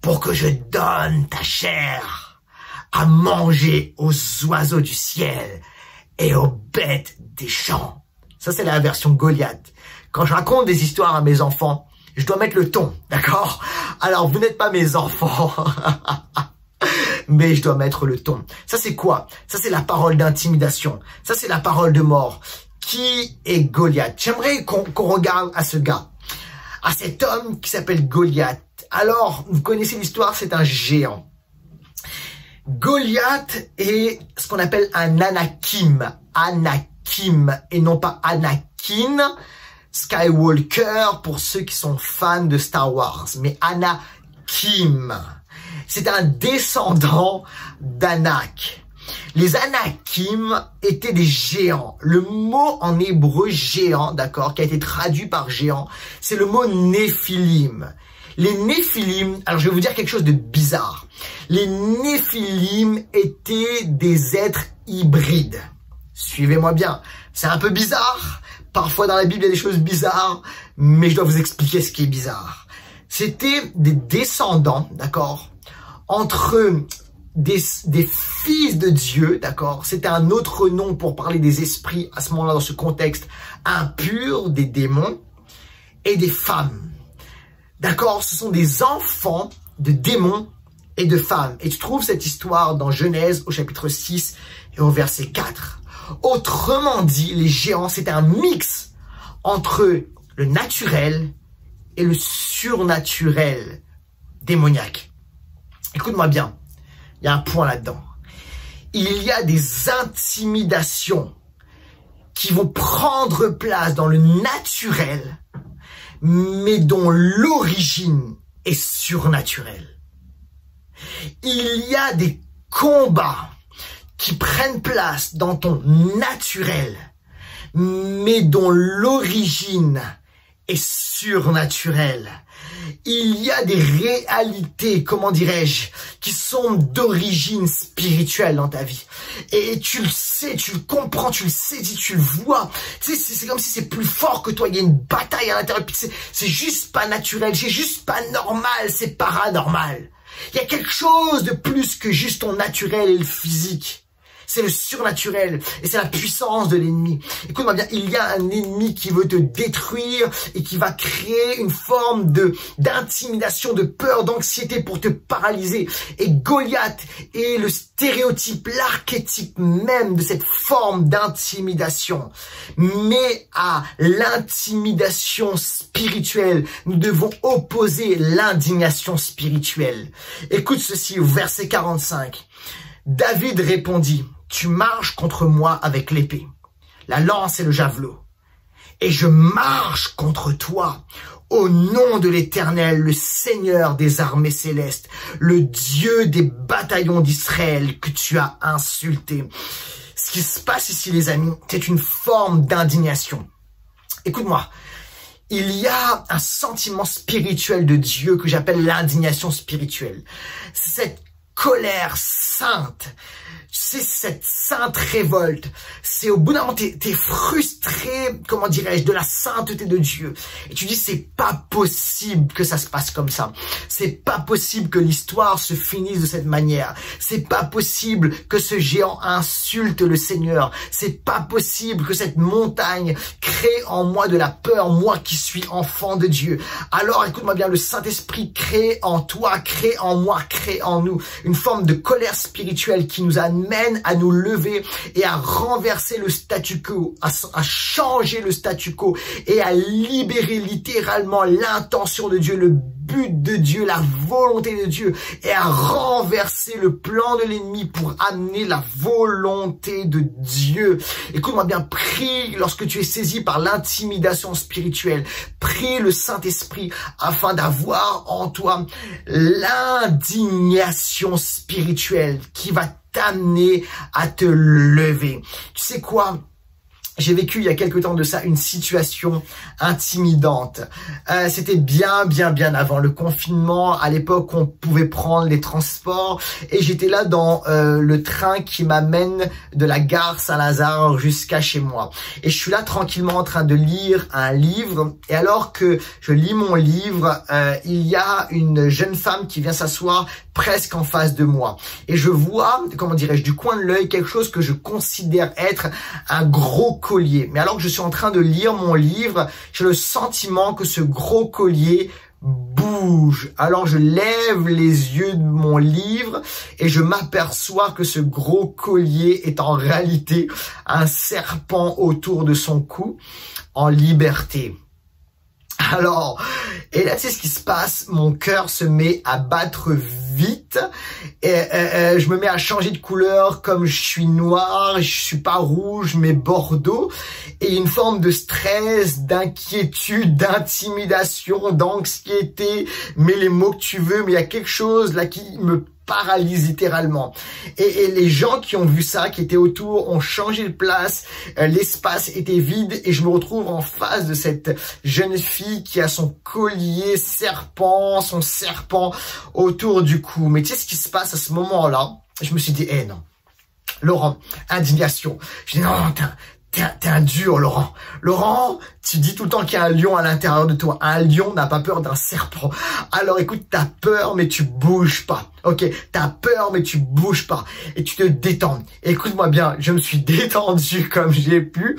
pour que je donne ta chair à manger aux oiseaux du ciel et aux bêtes des champs. Ça, c'est la version Goliath. Quand je raconte des histoires à mes enfants, je dois mettre le ton, d'accord? Alors, vous n'êtes pas mes enfants, mais je dois mettre le ton. Ça, c'est quoi? Ça, c'est la parole d'intimidation. Ça, c'est la parole de mort. Qui est Goliath? J'aimerais qu'on regarde à ce gars, à cet homme qui s'appelle Goliath. Alors, vous connaissez l'histoire, c'est un géant. Goliath est ce qu'on appelle un Anakim. Anakim, et non pas Anakin Skywalker pour ceux qui sont fans de Star Wars, mais Anakim. C'est un descendant d'Anak. Les Anakim étaient des géants. Le mot en hébreu géant, d'accord, qui a été traduit par géant, c'est le mot Néphilim. Les Néphilim, alors je vais vous dire quelque chose de bizarre. Les Néphilim étaient des êtres hybrides. Suivez-moi bien. C'est un peu bizarre. Parfois dans la Bible, il y a des choses bizarres, mais je dois vous expliquer ce qui est bizarre. C'était des descendants, d'accord, entre des fils de Dieu, d'accord. C'était un autre nom pour parler des esprits à ce moment-là, dans ce contexte impur, des démons, et des femmes. D'accord, ce sont des enfants de démons et de femmes. Et tu trouves cette histoire dans Genèse au chapitre 6 et au verset 4. Autrement dit, les géants, c'était un mix entre le naturel et le surnaturel démoniaque. Écoute-moi bien, il y a un point là-dedans. Il y a des intimidations qui vont prendre place dans le naturel, mais dont l'origine est surnaturelle. Il y a des combats qui prennent place dans ton naturel, mais dont l'origine est surnaturelle. Il y a des réalités, comment dirais-je, qui sont d'origine spirituelle dans ta vie. Et tu le sais, tu le comprends, tu le saisis, tu le vois. Tu sais, c'est comme si c'est plus fort que toi. Il y a une bataille à l'intérieur. C'est juste pas naturel, c'est juste pas normal, c'est paranormal. Il y a quelque chose de plus que juste ton naturel et le physique. C'est le surnaturel et c'est la puissance de l'ennemi. Écoute-moi bien, il y a un ennemi qui veut te détruire et qui va créer une forme d'intimidation, de peur, d'anxiété pour te paralyser. Et Goliath est le stéréotype, l'archétype même de cette forme d'intimidation. Mais à l'intimidation spirituelle, nous devons opposer l'indignation spirituelle. Écoute ceci au verset 45. David répondit, « Tu marches contre moi avec l'épée, la lance et le javelot, et je marche contre toi au nom de l'Éternel, le Seigneur des armées célestes, le Dieu des bataillons d'Israël que tu as insulté. » Ce qui se passe ici, les amis, c'est une forme d'indignation. Écoute-moi, il y a un sentiment spirituel de Dieu que j'appelle l'indignation spirituelle. Cette colère sainte. C'est cette sainte révolte. C'est au bout d'un moment, t'es frustré, comment dirais-je, de la sainteté de Dieu. Et tu dis, c'est pas possible que ça se passe comme ça. C'est pas possible que l'histoire se finisse de cette manière. C'est pas possible que ce géant insulte le Seigneur. C'est pas possible que cette montagne crée en moi de la peur, moi qui suis enfant de Dieu. Alors, écoute-moi bien, le Saint-Esprit crée en toi, crée en moi, crée en nous une forme de colère spirituelle qui nous amène à nous lever et à renverser le statu quo, à changer le statu quo et à libérer littéralement l'intention de Dieu, le but de Dieu, la volonté de Dieu, et à renverser le plan de l'ennemi pour amener la volonté de Dieu. Écoute-moi bien, prie lorsque tu es saisi par l'intimidation spirituelle, prie le Saint-Esprit afin d'avoir en toi l'indignation spirituelle qui va t'amener à te lever. Tu sais quoi? J'ai vécu il y a quelque temps de ça une situation intimidante. C'était bien avant le confinement. À l'époque, on pouvait prendre les transports et j'étais là dans le train qui m'amène de la gare Saint-Lazare jusqu'à chez moi. Et je suis là tranquillement en train de lire un livre. Et alors que je lis mon livre, il y a une jeune femme qui vient s'asseoir presque en face de moi. Et je vois, comment dirais-je, du coin de l'œil, quelque chose que je considère être un gros collier. Mais alors que je suis en train de lire mon livre, j'ai le sentiment que ce gros collier bouge. Alors je lève les yeux de mon livre et je m'aperçois que ce gros collier est en réalité un serpent autour de son cou en liberté. Alors, et là, tu sais ce qui se passe, mon cœur se met à battre vite et je me mets à changer de couleur comme je suis noir, je suis pas rouge mais bordeaux, et une forme de stress, d'inquiétude, d'intimidation, d'anxiété, mets les mots que tu veux, mais il y a quelque chose là qui me paralyse littéralement. Et les gens qui ont vu ça, qui étaient autour, ont changé de place, l'espace était vide et je me retrouve en face de cette jeune fille qui a son collier serpent, son serpent autour du cou. Mais tu sais ce qui se passe à ce moment-là? Je me suis dit, non, Laurent, indignation. Je dis, non, t'es un dur, Laurent. Laurent, tu dis tout le temps qu'il y a un lion à l'intérieur de toi. Un lion n'a pas peur d'un serpent. Alors écoute, t'as peur, mais tu bouges pas. Ok, t'as peur, mais tu bouges pas. Et tu te détends. Écoute-moi bien, je me suis détendu comme j'ai pu.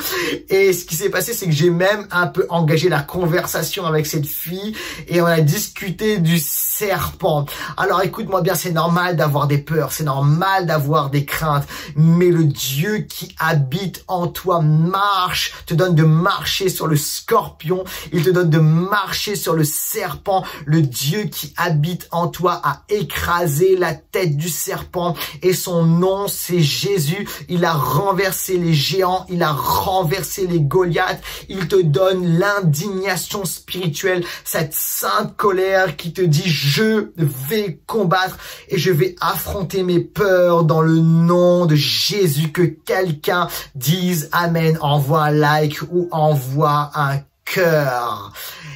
Et ce qui s'est passé, c'est que j'ai même un peu engagé la conversation avec cette fille. Et on a discuté du serpent. Alors écoute-moi bien, c'est normal d'avoir des peurs. C'est normal d'avoir des craintes. Mais le Dieu qui habite en toi marche, te donne de marcher sur le scorpion. Il te donne de marcher sur le serpent. Le Dieu qui habite en toi a écrasé la tête du serpent et son nom c'est Jésus. Il a renversé les géants, il a renversé les Goliaths. Il te donne l'indignation spirituelle, cette sainte colère qui te dit je vais combattre et je vais affronter mes peurs dans le nom de Jésus. Que quelqu'un dise amen, envoie un like ou envoie un cœur.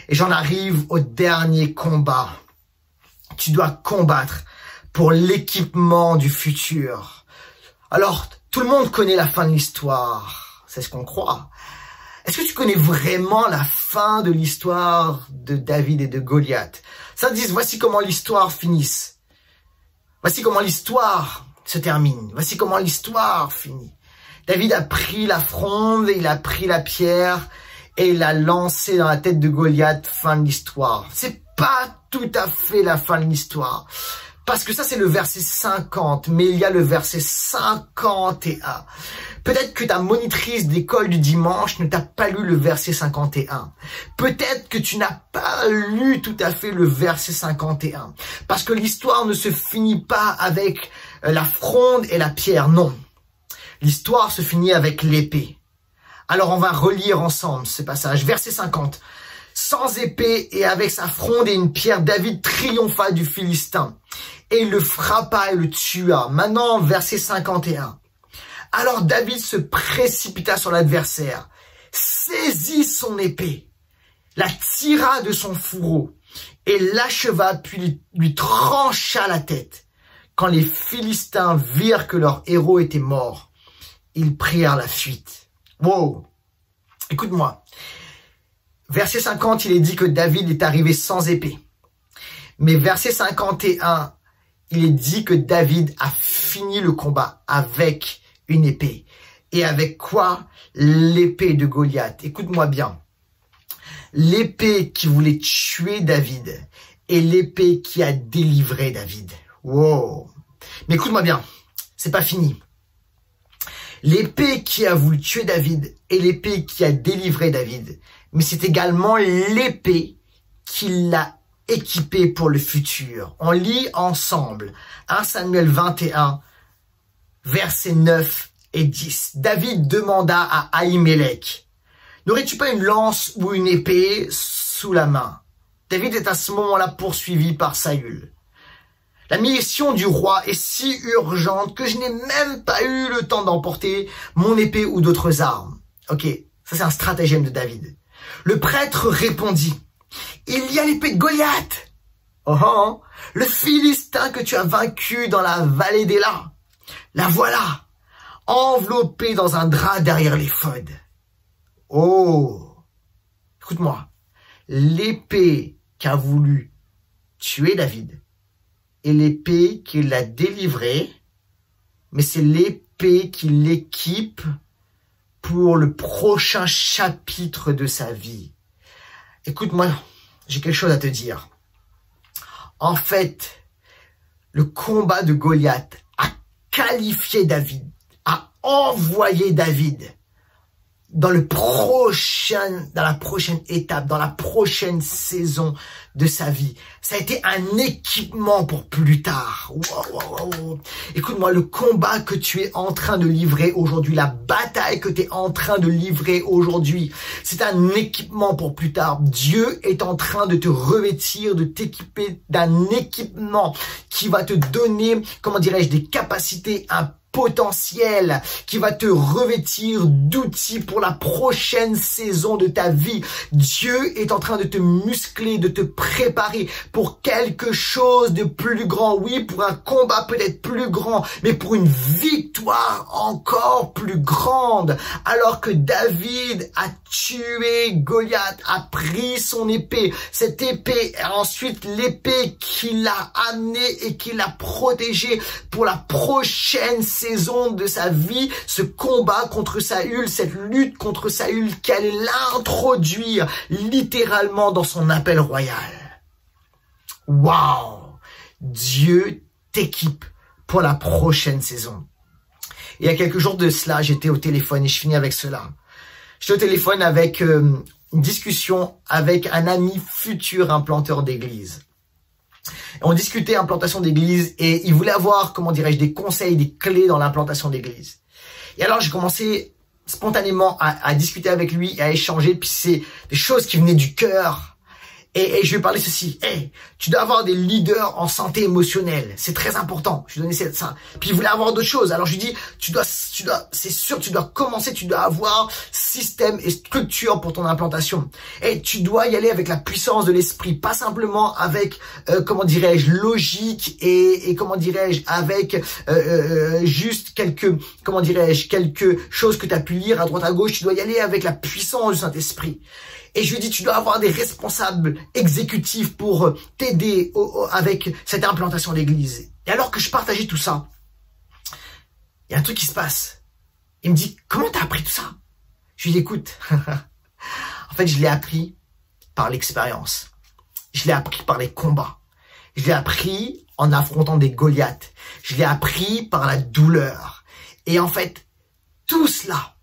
Et j'en arrive au dernier combat. Tu dois combattre pour l'équipement du futur. Alors, tout le monde connaît la fin de l'histoire. C'est ce qu'on croit. Est-ce que tu connais vraiment la fin de l'histoire de David et de Goliath? Ça te dit, voici comment l'histoire finisse. Voici comment l'histoire se termine. Voici comment l'histoire finit. David a pris la fronde, il a pris la pierre et il l'a lancé dans la tête de Goliath. Fin de l'histoire. C'est pas tout à fait la fin de l'histoire. Parce que ça, c'est le verset 50, mais il y a le verset 51. Peut-être que ta monitrice d'école du dimanche ne t'a pas lu le verset 51. Peut-être que tu n'as pas lu tout à fait le verset 51. Parce que l'histoire ne se finit pas avec la fronde et la pierre, non. L'histoire se finit avec l'épée. Alors on va relire ensemble ce passage. Verset 50. Sans épée et avec sa fronde et une pierre, David triompha du Philistin. Et il le frappa et le tua. Maintenant, verset 51. Alors David se précipita sur l'adversaire, saisit son épée, la tira de son fourreau et l'acheva, puis lui trancha la tête. quand les Philistins virent que leur héros était mort, ils prirent la fuite. Wow! Écoute-moi. Verset 50, il est dit que David est arrivé sans épée. Mais verset 51, il est dit que David a fini le combat avec une épée. Et avec quoi? L'épée de Goliath. Écoute-moi bien. L'épée qui voulait tuer David et l'épée qui a délivré David. Wow. Mais écoute-moi bien, c'est pas fini. L'épée qui a voulu tuer David et l'épée qui a délivré David. Mais c'est également l'épée qui l'a équipé pour le futur. On lit ensemble 1 Samuel 21, versets 9 et 10. David demanda à Ahimelech, n'aurais-tu pas une lance ou une épée sous la main? David est à ce moment-là poursuivi par Saül. La mission du roi est si urgente que je n'ai même pas eu le temps d'emporter mon épée ou d'autres armes. Ok, ça c'est un stratagème de David. Le prêtre répondit, il y a l'épée de Goliath. Oh, le Philistin que tu as vaincu dans la vallée d'Éla. La voilà, enveloppée dans un drap derrière l'éphod. Oh, écoute-moi, l'épée qu'a voulu tuer David et l'épée qui l'a délivré, mais c'est l'épée qui l'équipe pour le prochain chapitre de sa vie. Écoute-moi, j'ai quelque chose à te dire. En fait, le combat de Goliath a qualifié David, a envoyé David dans la prochaine étape, dans la prochaine saison de sa vie. Ça a été un équipement pour plus tard. Wow. Écoute-moi, le combat que tu es en train de livrer aujourd'hui, la bataille que tu es en train de livrer aujourd'hui, c'est un équipement pour plus tard. Dieu est en train de te revêtir, de t'équiper d'un équipement qui va te donner, comment dirais-je, des capacités, un potentiel, qui va te revêtir d'outils pour la prochaine saison de ta vie. Dieu est en train de te muscler, de te préparer pour quelque chose de plus grand. Oui, pour un combat peut-être plus grand, mais pour une victoire encore plus grande. Alors que David a tué Goliath, a pris son épée, cette épée est ensuite l'épée qui l'a amené et qui l'a protégé pour la prochaine saison de sa vie, ce combat contre Saül, cette lutte contre Saül qui allait l'introduire littéralement dans son appel royal. Waouh! Dieu t'équipe pour la prochaine saison. Il y a quelques jours de cela, j'étais au téléphone et je finis avec cela. J'étais au téléphone avec une discussion avec un ami futur implanteur d'église. On discutait implantation d'église et il voulait avoir, comment dirais-je, des conseils, des clés dans l'implantation d'église. Et alors j'ai commencé spontanément à discuter avec lui, à échanger, puis c'est des choses qui venaient du cœur. Et je lui ai parlé ceci, hey, tu dois avoir des leaders en santé émotionnelle, c'est très important. Je lui ai donné ça. Puis il voulait avoir d'autres choses. Alors je lui dis, c'est sûr, tu dois commencer, tu dois avoir système et structure pour ton implantation. Et tu dois y aller avec la puissance de l'esprit, pas simplement avec, comment dirais-je, logique et comment dirais-je, avec juste quelques choses que tu as pu lire à droite à gauche. Tu dois y aller avec la puissance du Saint-Esprit. Et je lui dis, tu dois avoir des responsables exécutifs pour t'aider avec cette implantation d'église. Et alors que je partageais tout ça, il y a un truc qui se passe. Il me dit, comment t'as appris tout ça? Je lui dis, écoute, en fait, je l'ai appris par l'expérience. Je l'ai appris par les combats. Je l'ai appris en affrontant des Goliaths. Je l'ai appris par la douleur. Et en fait, tout cela,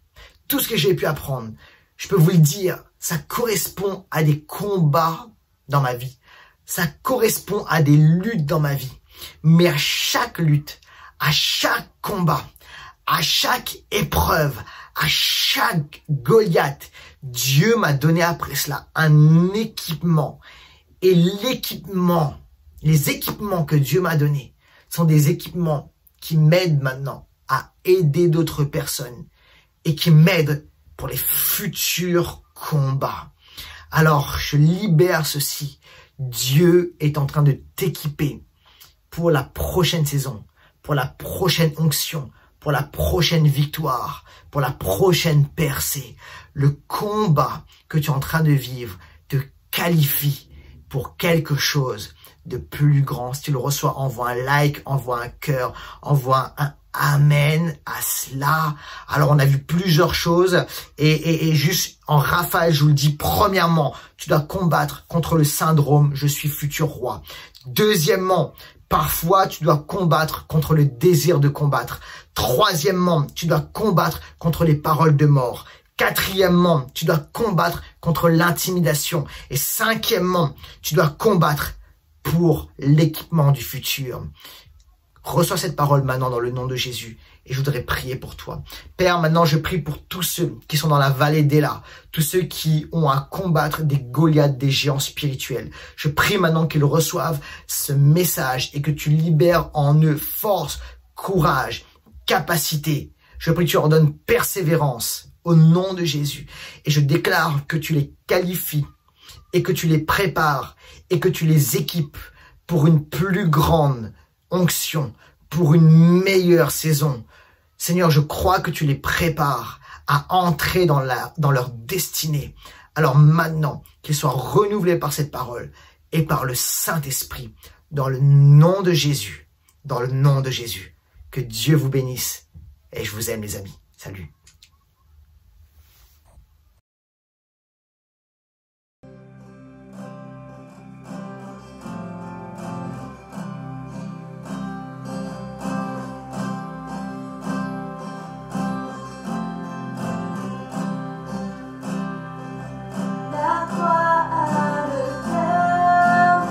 tout ce que j'ai pu apprendre, je peux vous le dire, ça correspond à des combats dans ma vie. Ça correspond à des luttes dans ma vie. Mais à chaque lutte, à chaque combat, à chaque épreuve, à chaque Goliath, Dieu m'a donné après cela un équipement. Et l'équipement, les équipements que Dieu m'a donnés sont des équipements qui m'aident maintenant à aider d'autres personnes et qui m'aident pour les futurs combats. Alors, je libère ceci. Dieu est en train de t'équiper pour la prochaine saison, pour la prochaine onction, pour la prochaine victoire, pour la prochaine percée. Le combat que tu es en train de vivre te qualifie pour quelque chose de plus grand. Si tu le reçois, envoie un like, envoie un cœur, envoie un amen à cela. Alors, on a vu plusieurs choses et juste en rafale, je vous le dis, premièrement, tu dois combattre contre le syndrome « je suis futur roi ». Deuxièmement, parfois, tu dois combattre contre le désir de combattre. Troisièmement, tu dois combattre contre les paroles de mort. Quatrièmement, tu dois combattre contre l'intimidation. Et cinquièmement, tu dois combattre pour l'équipement du futur. Reçois cette parole maintenant dans le nom de Jésus et je voudrais prier pour toi. Père, maintenant je prie pour tous ceux qui sont dans la vallée d'Éla, tous ceux qui ont à combattre des Goliaths, des géants spirituels. Je prie maintenant qu'ils reçoivent ce message et que tu libères en eux force, courage, capacité. Je prie que tu leur donnes persévérance au nom de Jésus. Et je déclare que tu les qualifies et que tu les prépares et que tu les équipes pour une plus grande onction, pour une meilleure saison. Seigneur, je crois que tu les prépares à entrer dans leur destinée. Alors maintenant, qu'ils soient renouvelés par cette parole et par le Saint-Esprit, dans le nom de Jésus, dans le nom de Jésus. Que Dieu vous bénisse et je vous aime les amis. Salut. La croix a le terme,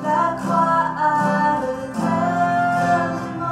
la croix a le terme.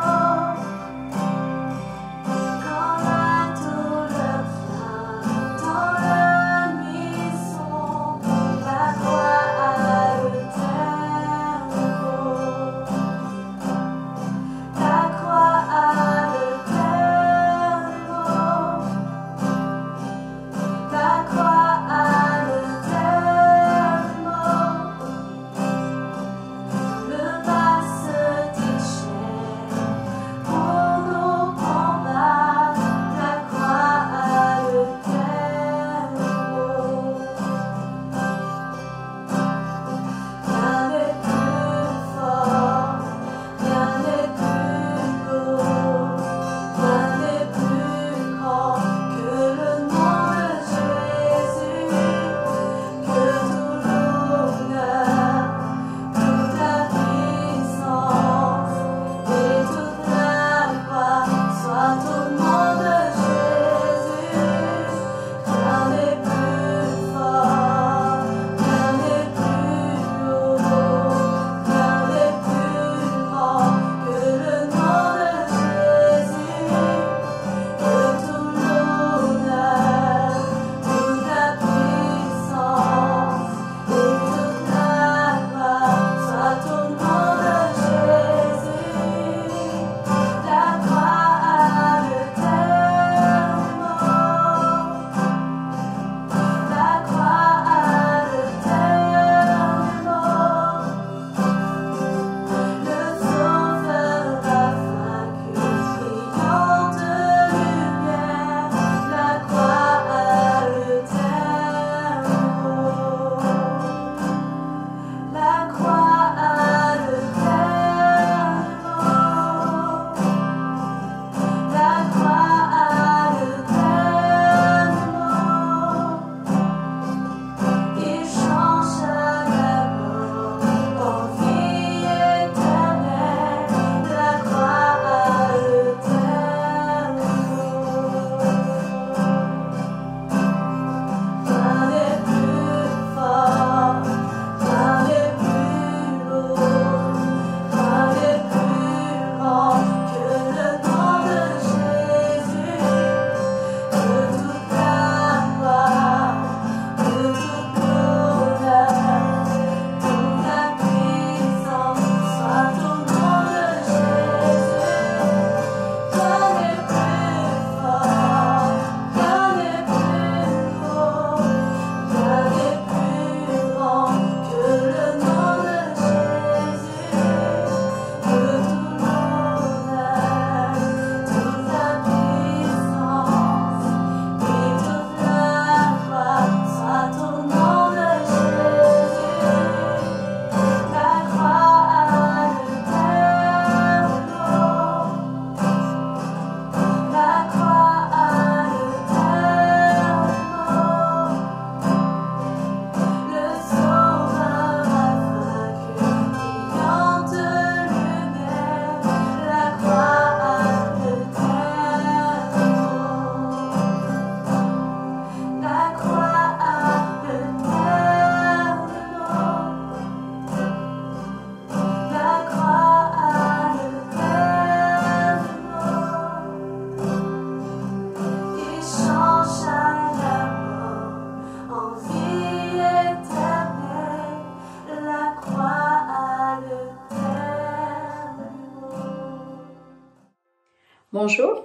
Bonjour,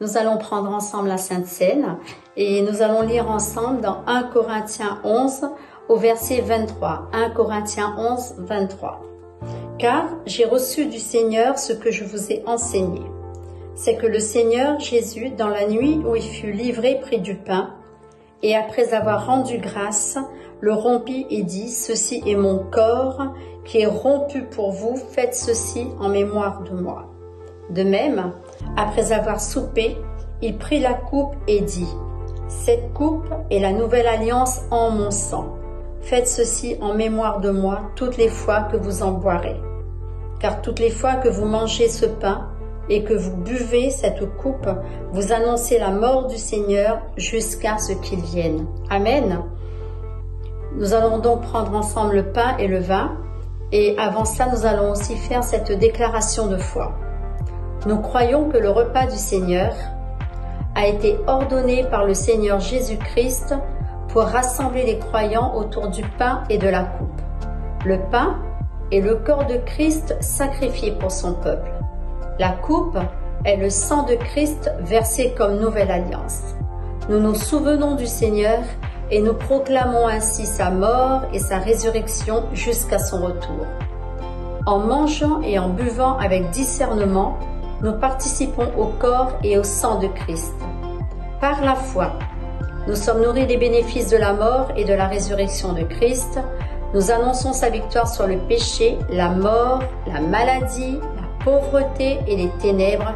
nous allons prendre ensemble la Sainte Seine et nous allons lire ensemble dans 1 Corinthiens 11 au verset 23. 1 Corinthiens 11, 23. Car j'ai reçu du Seigneur ce que je vous ai enseigné. C'est que le Seigneur Jésus, dans la nuit où il fut livré, prit du pain et après avoir rendu grâce, le rompit et dit, ceci est mon corps qui est rompu pour vous, faites ceci en mémoire de moi. De même, après avoir soupé, il prit la coupe et dit, cette coupe est la nouvelle alliance en mon sang. Faites ceci en mémoire de moi toutes les fois que vous en boirez. Car toutes les fois que vous mangez ce pain et que vous buvez cette coupe, vous annoncez la mort du Seigneur jusqu'à ce qu'il vienne. Amen. Nous allons donc prendre ensemble le pain et le vin. Et avant ça, nous allons aussi faire cette déclaration de foi. Nous croyons que le repas du Seigneur a été ordonné par le Seigneur Jésus-Christ pour rassembler les croyants autour du pain et de la coupe. Le pain est le corps de Christ sacrifié pour son peuple. La coupe est le sang de Christ versé comme nouvelle alliance. Nous nous souvenons du Seigneur et nous proclamons ainsi sa mort et sa résurrection jusqu'à son retour. En mangeant et en buvant avec discernement, nous participons au corps et au sang de Christ. Par la foi, nous sommes nourris des bénéfices de la mort et de la résurrection de Christ. Nous annonçons sa victoire sur le péché, la mort, la maladie, la pauvreté et les ténèbres.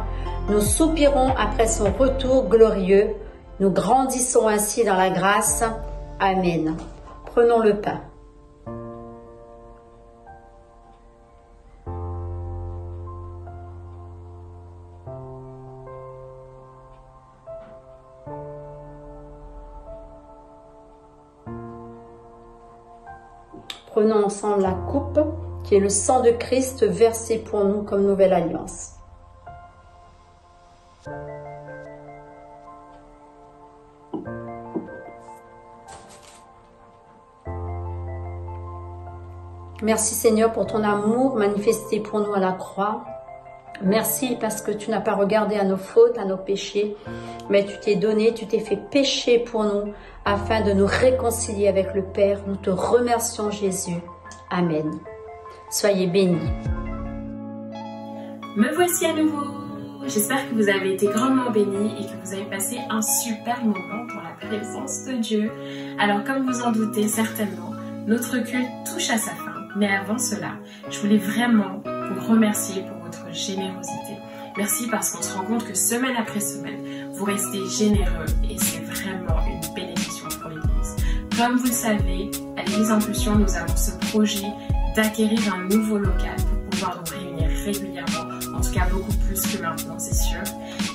Nous soupirons après son retour glorieux. Nous grandissons ainsi dans la grâce. Amen. Prenons le pain. Prenons ensemble la coupe, qui est le sang de Christ versé pour nous comme nouvelle alliance. Merci Seigneur pour ton amour manifesté pour nous à la croix. Merci parce que tu n'as pas regardé à nos fautes, à nos péchés, mais tu t'es donné, tu t'es fait pécher pour nous afin de nous réconcilier avec le Père. Nous te remercions Jésus. Amen. Soyez bénis. Me voici à nouveau. J'espère que vous avez été grandement bénis et que vous avez passé un super moment dans la présence de Dieu. Alors comme vous en doutez certainement, notre culte touche à sa fin. Mais avant cela, je voulais vraiment vous remercier pour votre générosité. Merci parce qu'on se rend compte que semaine après semaine, vous restez généreux et c'est vraiment une bénédiction pour l'Église. Comme vous le savez, à l'Église Impulsion, nous avons ce projet d'acquérir un nouveau local pour pouvoir nous réunir régulièrement, en tout cas beaucoup plus que maintenant, c'est sûr.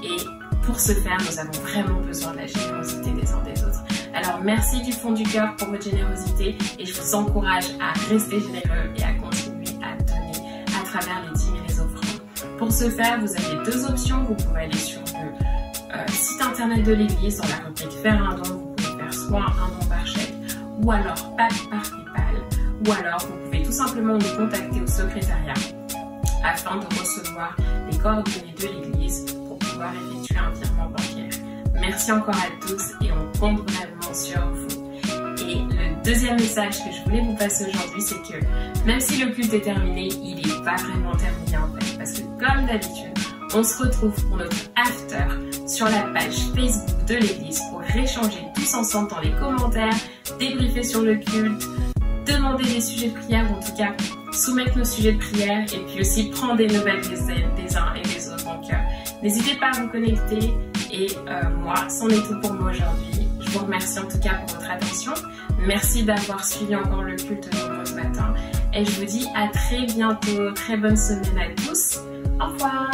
Et pour ce faire, nous avons vraiment besoin de la générosité des uns des autres. Alors merci du fond du cœur pour votre générosité et je vous encourage à rester généreux et à continuer à donner à travers les dîmes et les offrandes. Pour ce faire, vous avez deux options. Vous pouvez aller sur le site internet de l'église dans la rubrique faire un don. Vous pouvez faire soit un don par chèque ou alors par PayPal ou alors vous pouvez tout simplement nous contacter au secrétariat afin de recevoir les coordonnées de l'église pour pouvoir effectuer un virement bancaire. Merci encore à tous et on compte vraiment sur vous. Et le deuxième message que je voulais vous passer aujourd'hui, c'est que même si le culte est terminé, il n'est pas vraiment terminé en fait. Parce que comme d'habitude, on se retrouve pour notre after sur la page Facebook de l'église pour échanger tous ensemble dans les commentaires, débriefer sur le culte, demander des sujets de prière, ou en tout cas soumettre nos sujets de prière et puis aussi prendre des nouvelles des uns et des autres. Donc n'hésitez pas à vous connecter. Et moi, c'en est tout pour moi aujourd'hui. Je vous remercie en tout cas pour votre attention. Merci d'avoir suivi encore le culte nombreux ce matin. Et je vous dis à très bientôt. Très bonne semaine à tous. Au revoir.